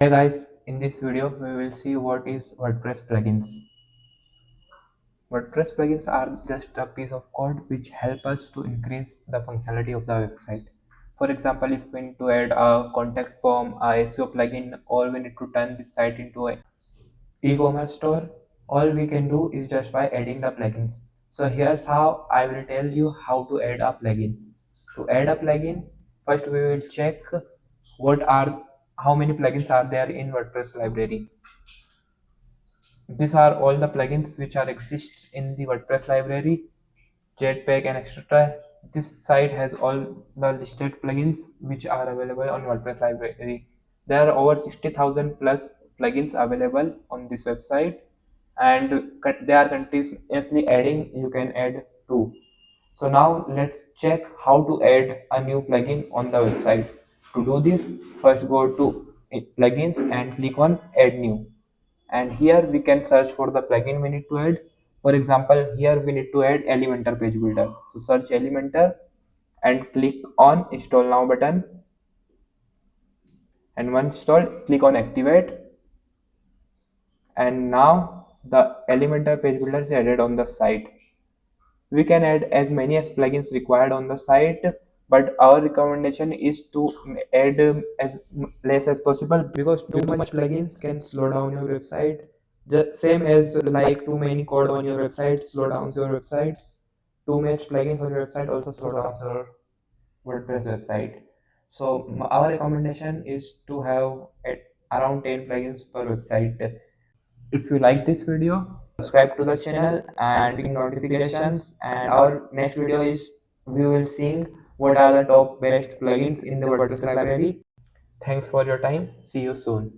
Hey guys, in this video we will see what is WordPress plugins. WordPress plugins are just a piece of code which help us to increase the functionality of the website. For example, if we need to add a contact form, a SEO plugin, or we need to turn this site into an e-commerce store, all we can do is just by adding the plugins. So here's how I will tell you how to add a plugin. To add a plugin, first we will check how many plugins are there in WordPress library. These are all the plugins which are exist in the WordPress library, Jetpack and etc. This site has all the listed plugins which are available on WordPress library. There are over 60,000 plus plugins available on this website, and they are continuously adding. You can add too. So now let's check how to add a new plugin on the website. To do this, first go to plugins and click on add new, and here we can search for the plugin we need to add. For example, here we need to add Elementor page builder. So search Elementor and click on install now button, and once installed, click on activate, and now the Elementor page builder is added on the site. We can add as many as plugins required on the site, but our recommendation is to add as less as possible, because too much plugins can slow down your website. Just same as like too many code on your website slow down your website, too much plugins on your website also slow down your WordPress website. So our recommendation is to have around 10 plugins per website. If you like this video, subscribe to the channel and ping notifications. And our next video is we will seeing what are the top best plugins in the WordPress library. Thanks for your time. See you soon.